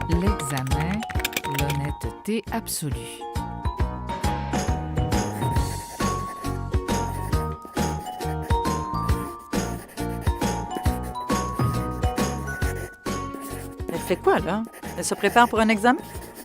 L'examen, l'honnêteté absolue. Elle fait quoi, là? Elle se prépare pour un examen?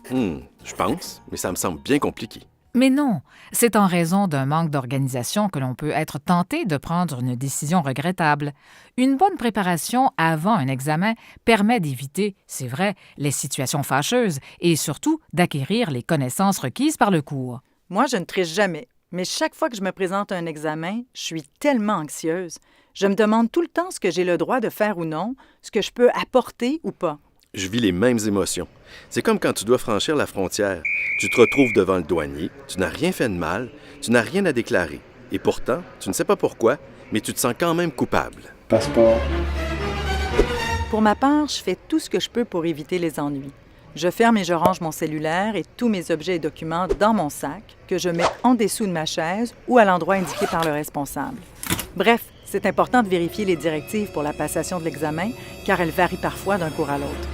Je pense, mais ça me semble bien compliqué. Mais non, c'est en raison d'un manque d'organisation que l'on peut être tenté de prendre une décision regrettable. Une bonne préparation avant un examen permet d'éviter, c'est vrai, les situations fâcheuses et surtout d'acquérir les connaissances requises par le cours. Moi, je ne triche jamais. Mais chaque fois que je me présente à un examen, je suis tellement anxieuse. Je me demande tout le temps ce que j'ai le droit de faire ou non, ce que je peux apporter ou pas. Je vis les mêmes émotions. C'est comme quand tu dois franchir la frontière. Tu te retrouves devant le douanier, tu n'as rien fait de mal, tu n'as rien à déclarer. Et pourtant, tu ne sais pas pourquoi, mais tu te sens quand même coupable. Passeport. Pour ma part, je fais tout ce que je peux pour éviter les ennuis. Je ferme et je range mon cellulaire et tous mes objets et documents dans mon sac, que je mets en dessous de ma chaise ou à l'endroit indiqué par le responsable. Bref, c'est important de vérifier les directives pour la passation de l'examen, car elles varient parfois d'un cours à l'autre.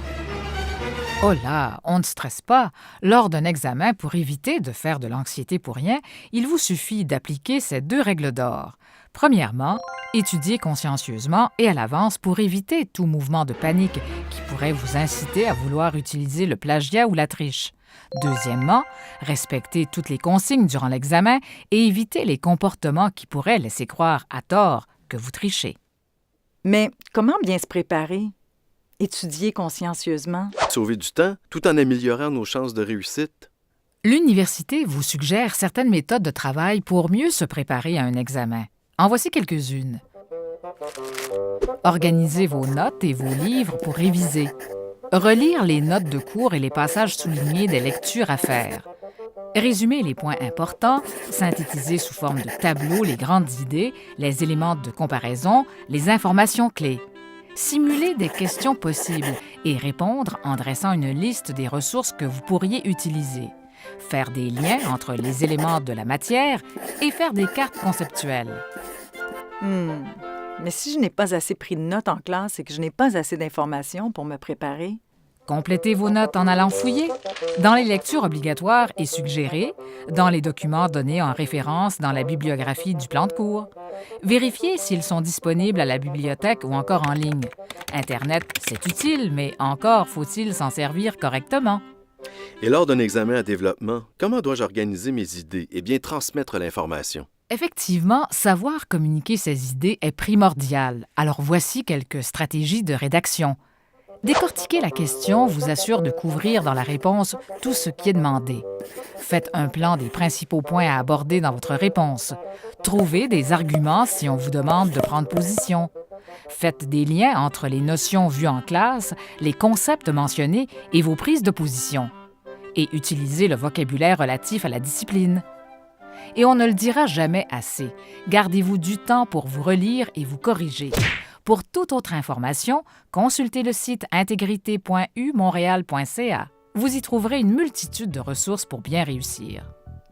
Oh là, on ne stresse pas. Lors d'un examen, pour éviter de faire de l'anxiété pour rien, il vous suffit d'appliquer ces 2 règles d'or. Premièrement, étudiez consciencieusement et à l'avance pour éviter tout mouvement de panique qui pourrait vous inciter à vouloir utiliser le plagiat ou la triche. Deuxièmement, respectez toutes les consignes durant l'examen et évitez les comportements qui pourraient laisser croire à tort que vous trichez. Mais comment bien se préparer? Étudier consciencieusement? Sauver du temps tout en améliorant nos chances de réussite. L'université vous suggère certaines méthodes de travail pour mieux se préparer à un examen. En voici quelques-unes. Organisez vos notes et vos livres pour réviser. Relire les notes de cours et les passages soulignés des lectures à faire. Résumer les points importants, synthétiser sous forme de tableau les grandes idées, les éléments de comparaison, les informations clés. Simuler des questions possibles et répondre en dressant une liste des ressources que vous pourriez utiliser. Faire des liens entre les éléments de la matière et faire des cartes conceptuelles. Mais si je n'ai pas assez pris de notes en classe et que je n'ai pas assez d'informations pour me préparer? Complétez vos notes en allant fouiller dans les lectures obligatoires et suggérées, dans les documents donnés en référence dans la bibliographie du plan de cours. Vérifiez s'ils sont disponibles à la bibliothèque ou encore en ligne. Internet, c'est utile, mais encore faut-il s'en servir correctement. Et lors d'un examen à développement, comment dois-je organiser mes idées et bien transmettre l'information? Effectivement, savoir communiquer ses idées est primordial. Alors voici quelques stratégies de rédaction. Décortiquer la question vous assure de couvrir dans la réponse tout ce qui est demandé. Faites un plan des principaux points à aborder dans votre réponse. Trouvez des arguments si on vous demande de prendre position. Faites des liens entre les notions vues en classe, les concepts mentionnés et vos prises de position. Et utilisez le vocabulaire relatif à la discipline. Et on ne le dira jamais assez. Gardez-vous du temps pour vous relire et vous corriger. Pour toute autre information, consultez le site intégrité.umontréal.ca. Vous y trouverez une multitude de ressources pour bien réussir.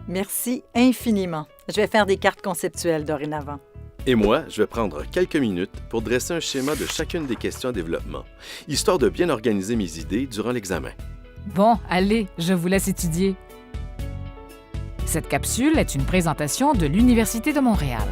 Merci infiniment. Je vais faire des cartes conceptuelles dorénavant. Et moi, je vais prendre quelques minutes pour dresser un schéma de chacune des questions à développement, histoire de bien organiser mes idées durant l'examen. Bon, allez, je vous laisse étudier. Cette capsule est une présentation de l'Université de Montréal.